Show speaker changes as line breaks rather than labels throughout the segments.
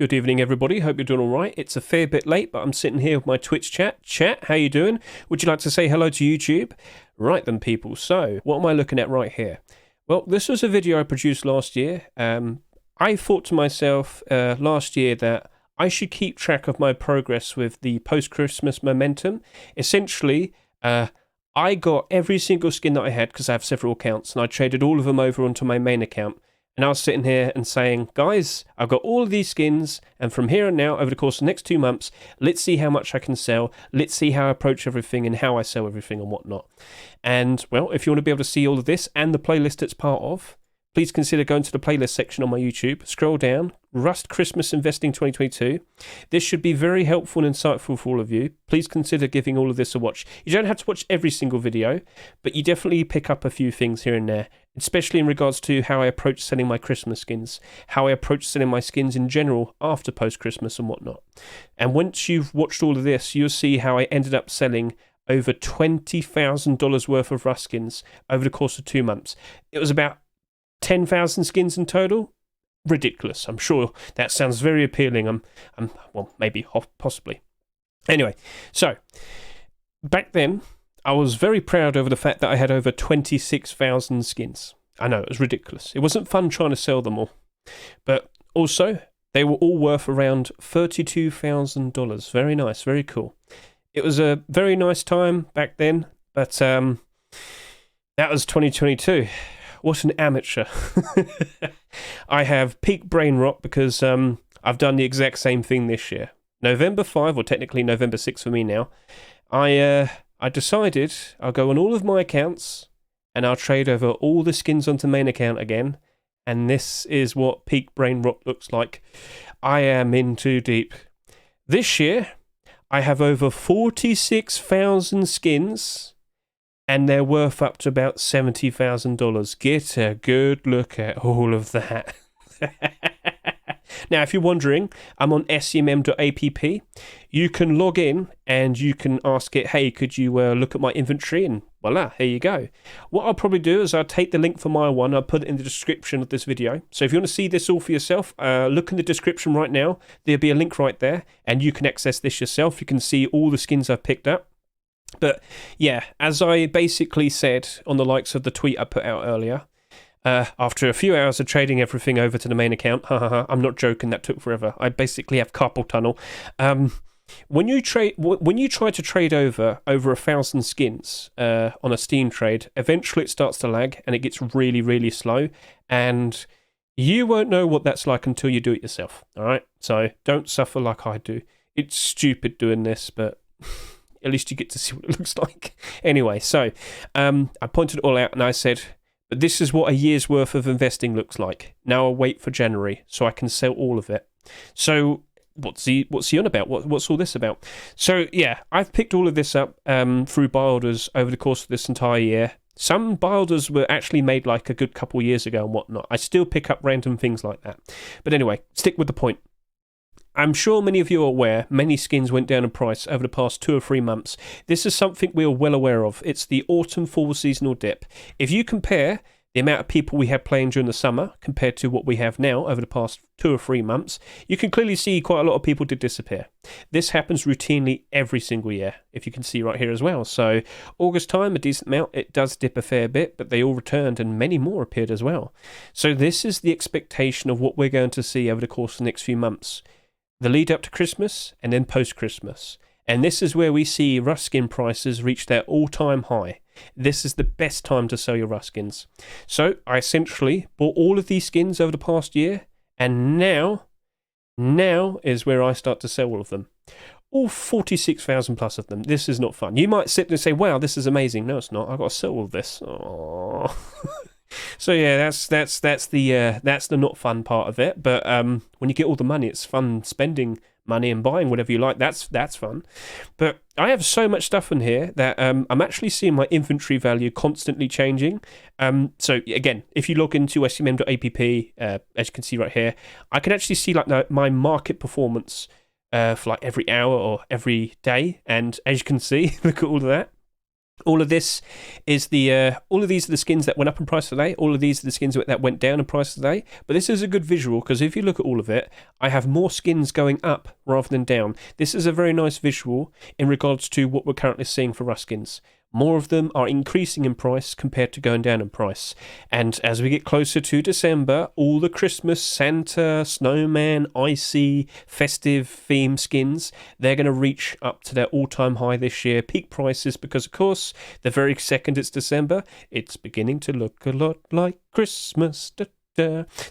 Good evening, everybody. Hope you're doing all right. It's a fair bit late, but I'm sitting here with my Twitch chat. Chat, how you doing? Would you like to say hello to YouTube? Right then, people. So, what am I looking at right here? Well, this was a video I produced last year. I thought to myself last year that I should keep track of my progress with the post-Christmas momentum. Essentially, I got every single skin that I had because I have several accounts, and I traded all of them over onto my main account. And I was sitting here and saying, guys, I've got all of these skins, and from here on now, over the course of the next 2 months, let's see how much I can sell. Let's see how I approach everything and how I sell everything and whatnot. And, well, if you want to be able to see all of this and the playlist it's part of, please consider going to the playlist section on my YouTube. Scroll down, Rust Christmas Investing 2022. This should be very helpful and insightful for all of you. Please consider giving all of this a watch. You don't have to watch every single video, but you definitely pick up a few things here and there, especially in regards to how I approach selling my Christmas skins, how I approach selling my skins in general after post-Christmas and whatnot. And once you've watched all of this, you'll see how I ended up selling over $20,000 worth of Rust skins over the course of 2 months. It was about 10,000 skins in total. Ridiculous. I'm sure that sounds very appealing. Well, maybe, possibly. Anyway, so back then, I was very proud over the fact that I had over 26,000 skins. I know, it was ridiculous. It wasn't fun trying to sell them all. But also, they were all worth around $32,000. Very nice, very cool. It was a very nice time back then, but that was 2022. What an amateur. I have peak brain rot because I've done the exact same thing this year. November 5, or technically November 6 for me now, I decided I'll go on all of my accounts and I'll trade over all the skins onto main account again. And this is what peak brain rot looks like. I am in too deep. This year, I have over 46,000 skins, and they're worth up to about $70,000. Get a good look at all of that. Now, if you're wondering, I'm on Scmm.app. You can log in and you can ask it, hey, could you look at my inventory? And voila, here you go. What I'll probably do is I'll take the link for my one, I'll put it in the description of this video. So if you want to see this all for yourself, look in the description right now. There'll be a link right there, and you can access this yourself. You can see all the skins I've picked up. But yeah, as I basically said on the likes of the tweet I put out earlier, after a few hours of trading everything over to the main account, I'm not joking, that took forever. I basically have carpal tunnel. When you try to trade over 1,000 skins on a Steam trade, eventually it starts to lag and it gets really, really slow, and you won't know what that's like until you do it yourself. All right, so don't suffer like I do. It's stupid doing this, but at least you get to see what it looks like. Anyway, so I pointed it all out and I said, but this is what a year's worth of investing looks like. Now I'll wait for January so I can sell all of it. So what's he on about? What's all this about? So yeah, I've picked all of this up through buy orders over the course of this entire year. Some buy orders were actually made like a good couple years ago and whatnot. I still pick up random things like that. But anyway, stick with the point. I'm sure many of you are aware many skins went down in price over the past 2 or 3 months. This is something we are well aware of. It's the autumn-fall seasonal dip. If you compare the amount of people we had playing during the summer compared to what we have now over the past 2 or 3 months, you can clearly see quite a lot of people did disappear. This happens routinely every single year, if you can see right here as well. So August time, a decent amount, it does dip a fair bit, but they all returned and many more appeared as well. So this is the expectation of what we're going to see over the course of the next few months. The lead up to Christmas and then post-Christmas. And this is where we see Rust skin prices reach their all-time high. This is the best time to sell your Rust skins. So I essentially bought all of these skins over the past year, and now is where I start to sell all of them. All 46,000 plus of them. This is not fun. You might sit there and say, wow, this is amazing. No, it's not. I've got to sell all of this. Aww. So yeah, that's the not fun part of it. But when you get all the money, it's fun spending money and buying whatever you like. That's fun. But I have so much stuff in here that I'm actually seeing my inventory value constantly changing. So again, if you log into Scmm.app, as you can see right here, I can actually see like my market performance for like every hour or every day. And as you can see, look at all of that. All of this is all of these are the skins that went up in price today. All of these are the skins that went down in price today. But this is a good visual because if you look at all of it, I have more skins going up rather than down. This is a very nice visual in regards to what we're currently seeing for Rust skins. More of them are increasing in price compared to going down in price. And as we get closer to December, all the Christmas, Santa, Snowman, Icy, festive theme skins, they're going to reach up to their all-time high this year, peak prices, because of course, the very second it's December, it's beginning to look a lot like Christmas.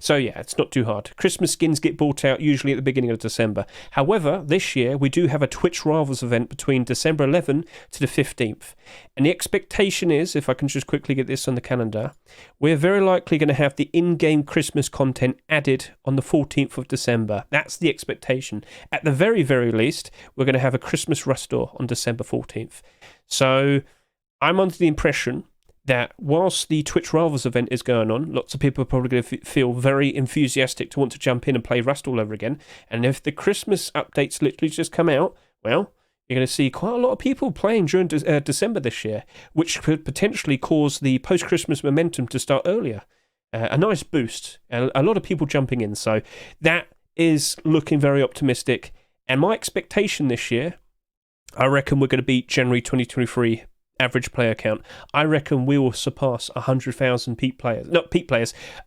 So yeah, it's not too hard. Christmas skins get bought out usually at the beginning of December. However, this year we do have a Twitch Rivals event between December 11 to the 15th. And the expectation is, if I can just quickly get this on the calendar, we're very likely going to have the in-game Christmas content added on the 14th of December. That's the expectation. At the very, very least, we're going to have a Christmas Rust Door on December 14th. So I'm under the impression that whilst the Twitch Rivals event is going on, lots of people are probably going to feel very enthusiastic to want to jump in and play Rust all over again. And if the Christmas updates literally just come out, well, you're going to see quite a lot of people playing during December this year, which could potentially cause the post-Christmas momentum to start earlier. A nice boost, a lot of people jumping in. So that is looking very optimistic. And my expectation this year, I reckon we're going to beat January 2023 average player count. I reckon we will surpass 100,000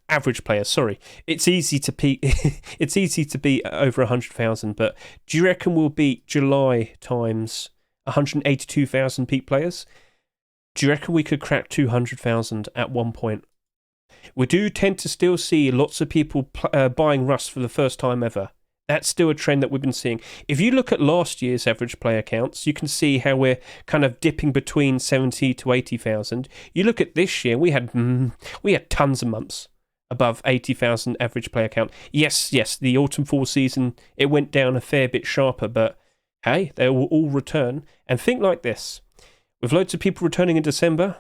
average players, sorry. It's easy to beat it's easy to beat over 100,000, but do you reckon we'll beat July times 182,000 peak players? Do you reckon we could crack 200,000 at one point? We do tend to still see lots of people buying Rust for the first time ever. That's still a trend that we've been seeing. If you look at last year's average player counts, you can see how we're kind of dipping between 70 to 80,000. You look at this year, we had tons of months above 80,000 average player count. Yes, the autumn-fall season, it went down a fair bit sharper, but hey, they will all return. And think like this. With loads of people returning in December,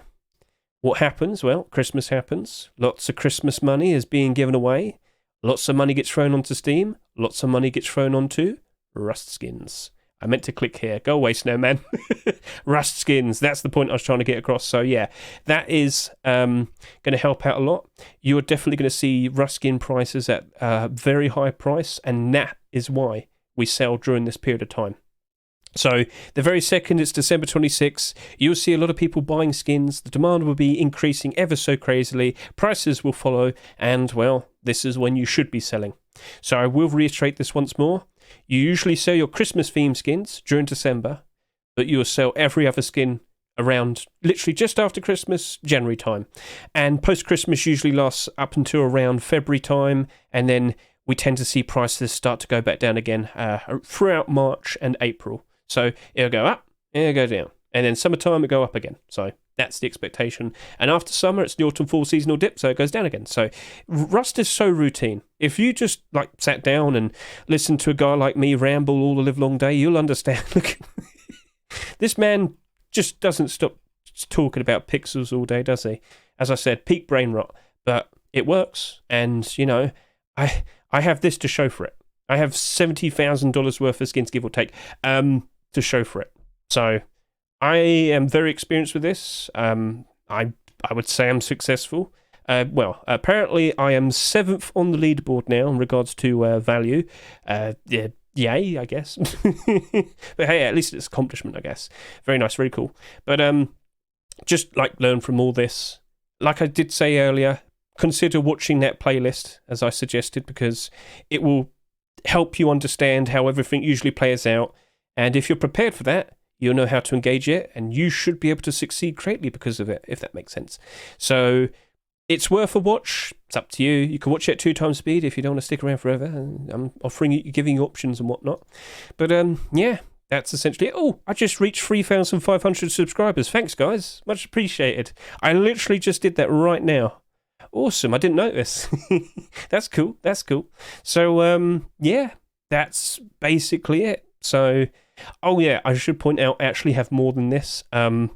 what happens? Well, Christmas happens. Lots of Christmas money is being given away. Lots of money gets thrown onto Steam. Lots of money gets thrown onto Rust skins. I meant to click here. Go away, Snowman. Rust skins. That's the point I was trying to get across. So yeah, that is going to help out a lot. You are definitely going to see Rust skin prices at a very high price, and that is why we sell during this period of time. So the very second it's December 26th, you'll see a lot of people buying skins. The demand will be increasing ever so crazily. Prices will follow. And, well, this is when you should be selling. So I will reiterate this once more. You usually sell your Christmas theme skins during December, but you'll sell every other skin around literally just after Christmas, January time. And post-Christmas usually lasts up until around February time. And then we tend to see prices start to go back down again throughout March and April. So it'll go up, it'll go down. And then summertime, it'll go up again. So that's the expectation. And after summer, it's the autumn-fall seasonal dip, so it goes down again. So Rust is so routine. If you just sat down and listened to a guy like me ramble all the livelong day, you'll understand. Look, this man just doesn't stop talking about pixels all day, does he? As I said, peak brain rot. But it works. And, you know, I have this to show for it. I have $70,000 worth of skins, give or take, to show for it. So I am very experienced with this. I would say I'm successful. Apparently I am 7th on the leaderboard now in regards to value. Yay, I guess. But hey, at least it's an accomplishment, I guess. Very nice, very cool. But just learn from all this. Like I did say earlier, consider watching that playlist as I suggested, because it will help you understand how everything usually plays out. And if you're prepared for that, you'll know how to engage it, and you should be able to succeed greatly because of it, if that makes sense. So it's worth a watch. It's up to you. You can watch it at 2 times speed if you don't want to stick around forever. I'm offering you, giving you options and whatnot. But yeah, that's essentially it. Oh, I just reached 3,500 subscribers. Thanks, guys. Much appreciated. I literally just did that right now. Awesome. I didn't notice. That's cool. So, yeah, that's basically it. So, oh yeah, I should point out I actually have more than this. I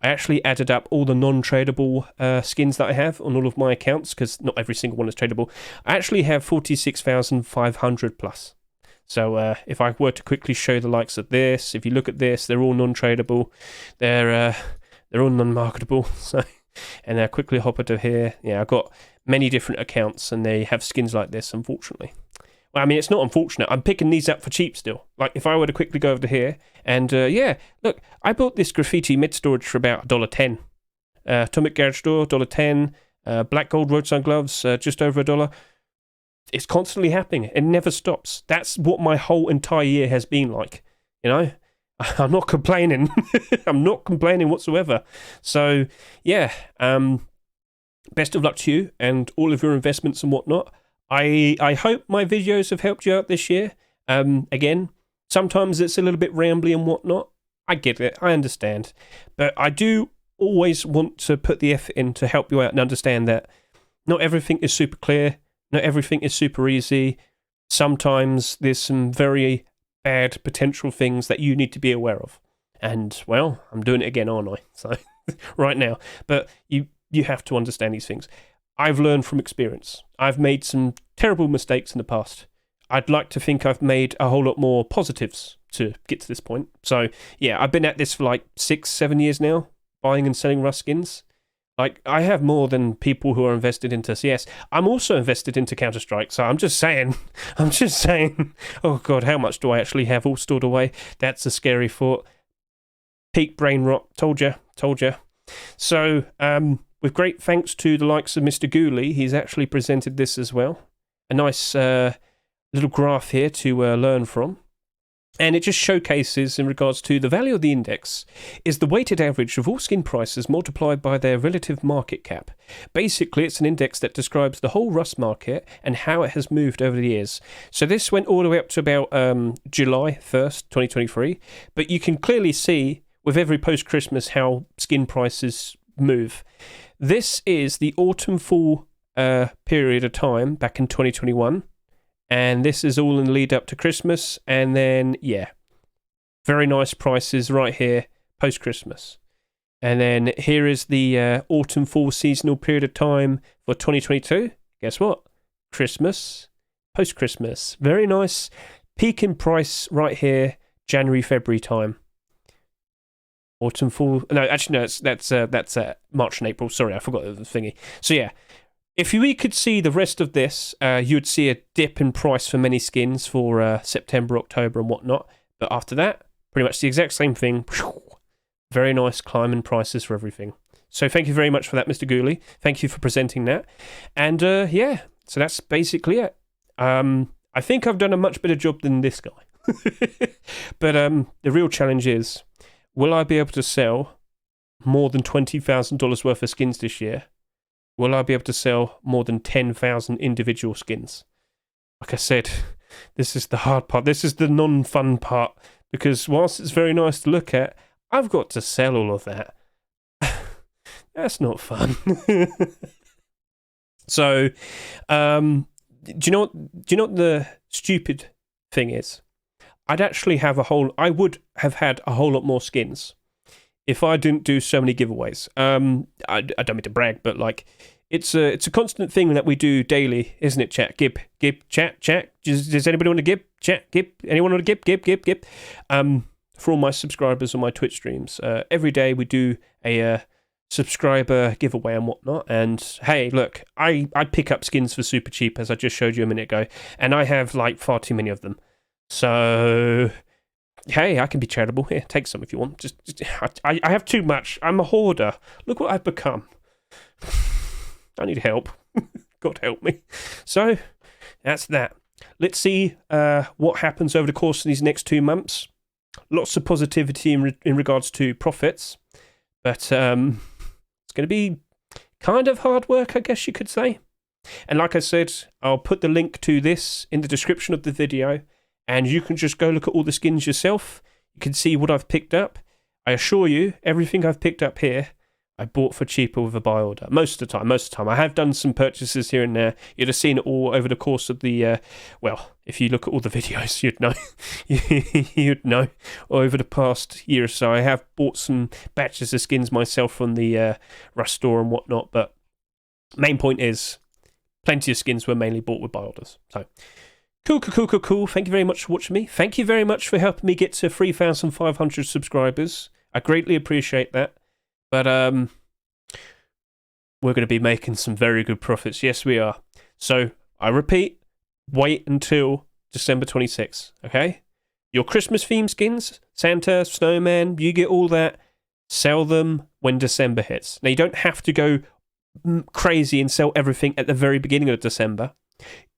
actually added up all the non-tradable skins that I have on all of my accounts, because not every single one is tradable. I actually have 46,500 plus. So if I were to quickly show the likes of this, if you look at this, they're all non-tradable. They're They're all non-marketable. So, and I'll quickly hop into here. Yeah, I've got many different accounts, and they have skins like this, unfortunately. Well, I mean, it's not unfortunate. I'm picking these up for cheap still. Like, if I were to quickly go over to here, and yeah, look, I bought this graffiti mid-storage for about $1.10. Atomic Garage Store, $1.10. Black Gold Roadside Gloves, just over $1. It's constantly happening. It never stops. That's what my whole entire year has been like. You know, I'm not complaining. I'm not complaining whatsoever. So, yeah, best of luck to you and all of your investments and whatnot. I hope my videos have helped you out this year. Again, sometimes it's a little bit rambly and whatnot. I get it. I understand. But I do always want to put the effort in to help you out and understand that not everything is super clear. Not everything is super easy. Sometimes there's some very bad potential things that you need to be aware of. And, well, I'm doing it again, aren't I? So, right now. But you have to understand these things. I've learned from experience. I've made some terrible mistakes in the past. I'd like to think I've made a whole lot more positives to get to this point. So, yeah, I've been at this for like 6-7 years now, buying and selling Rust skins. Like, I have more than people who are invested into CS. I'm also invested into Counter-Strike, so I'm just saying, oh God, how much do I actually have all stored away? That's a scary thought. Peak brain rot, told ya. So, with great thanks to the likes of Mr. Gooley, he's actually presented this as well. A nice little graph here to learn from. And it just showcases, in regards to the value of the index, is the weighted average of all skin prices multiplied by their relative market cap. Basically, it's an index that describes the whole Rust market and how it has moved over the years. So this went all the way up to about July 1st, 2023. But you can clearly see, with every post-Christmas, how skin prices move. This is the autumn-fall period of time back in 2021. And this is all in the lead up to Christmas. And then, yeah, very nice prices right here post-Christmas. And then here is the autumn-fall seasonal period of time for 2022. Guess what? Christmas, post-Christmas. Very nice. Peak in price right here, January, February time. Autumn, fall. No, actually, no, that's March and April. Sorry, I forgot the thingy. So, yeah. If we could see the rest of this, you would see a dip in price for many skins for September, October and whatnot. But after that, pretty much the exact same thing. Very nice climb in prices for everything. So thank you very much for that, Mr. Gooley. Thank you for presenting that. And yeah, so that's basically it. I think I've done a much better job than this guy. But the real challenge is, will I be able to sell more than $20,000 worth of skins this year? Will I be able to sell more than 10,000 individual skins? Like I said, this is the hard part. This is the non-fun part. Because whilst it's very nice to look at, I've got to sell all of that. That's not fun. So, do you know what the stupid thing is? I would have had a whole lot more skins if I didn't do so many giveaways. I don't mean to brag, but like, it's a constant thing that we do daily, isn't it, chat? Gib, chat. Does anybody want to gib? Chat, gib. Anyone want to gib? For all my subscribers on my Twitch streams, every day we do a subscriber giveaway and whatnot. And hey, look, I pick up skins for super cheap, as I just showed you a minute ago, and I have like far too many of them. So, hey, I can be charitable. Here, take some if you want. I have too much. I'm a hoarder. Look what I've become. I need help. God help me. So, that's that. Let's see what happens over the course of these next 2 months. Lots of positivity in regards to profits. But it's going to be kind of hard work, I guess you could say. And like I said, I'll put the link to this in the description of the video. And you can just go look at all the skins yourself. You can see what I've picked up. I assure you, everything I've picked up here, I bought for cheaper with a buy order. Most of the time. I have done some purchases here and there. You'd have seen it all over the course of the, well, if you look at all the videos, you'd know. You'd know. Over the past year or so, I have bought some batches of skins myself from the Rust store and whatnot. But main point is, plenty of skins were mainly bought with buy orders. So, cool. Thank you very much for watching me. Thank you very much for helping me get to 3,500 subscribers. I greatly appreciate that. But we're going to be making some very good profits. Yes, we are. So I repeat, wait until December 26th, okay? Your Christmas theme skins, Santa, Snowman, you get all that. Sell them when December hits. Now, you don't have to go crazy and sell everything at the very beginning of December.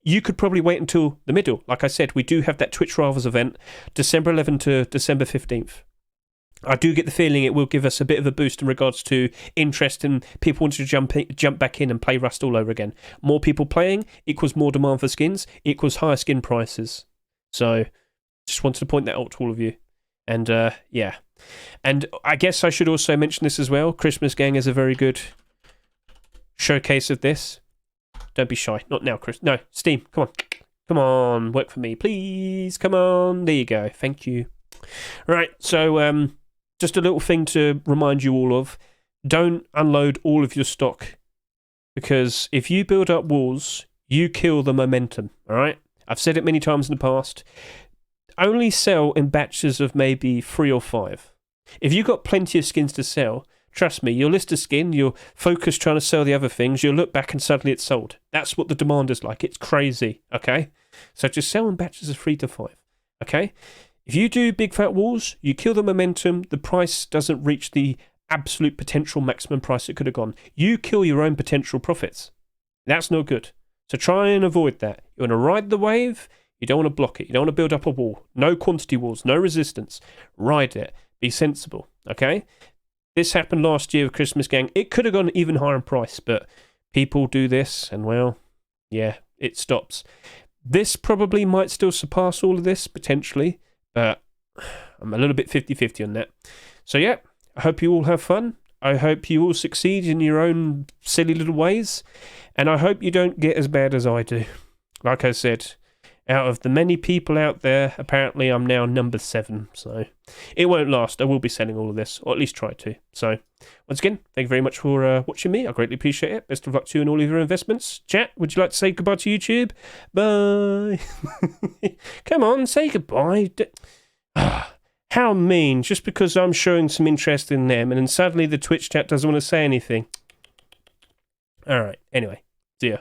You could probably wait until the middle. Like I said, we do have that Twitch Rivals event, December 11th to December 15th. I do get the feeling it will give us a bit of a boost in regards to interest and people wanting to jump back in and play Rust all over again. More people playing equals more demand for skins, equals higher skin prices. So, just wanted to point that out to all of you. And, yeah. And I guess I should also mention this as well. Christmas Gang is a very good showcase of this. Don't be shy. Not now, Chris. No, Steam, come on. Come on, work for me, please. Come on. There you go. Thank you. Right, so just a little thing to remind you all of. Don't unload all of your stock, because if you build up walls, you kill the momentum, all right? I've said it many times in the past. Only sell in batches of maybe 3 or 5. If you've got plenty of skins to sell, trust me, you'll list a skin, you'll focus trying to sell the other things, you'll look back and suddenly it's sold. That's what the demand is like. It's crazy, okay? So just sell in batches of 3 to 5, okay? If you do big fat walls, you kill the momentum, the price doesn't reach the absolute potential maximum price it could have gone. You kill your own potential profits. That's no good. So try and avoid that. You want to ride the wave, you don't want to block it, you don't want to build up a wall. No quantity walls, no resistance. Ride it. Be sensible, okay? This happened last year with Christmas Gang. It could have gone even higher in price, but people do this, and well, yeah, it stops. This probably might still surpass all of this, potentially, but I'm a little bit 50-50 on that. So yeah, I hope you all have fun. I hope you all succeed in your own silly little ways, and I hope you don't get as bad as I do. Like I said, out of the many people out there, apparently I'm now number 7, so it won't last. I will be selling all of this, or at least try to. So, once again, thank you very much for watching me. I greatly appreciate it. Best of luck to you in all of your investments. Chat, would you like to say goodbye to YouTube? Bye. Come on, say goodbye. How mean, just because I'm showing some interest in them, and then suddenly the Twitch chat doesn't want to say anything. Alright, anyway, see ya.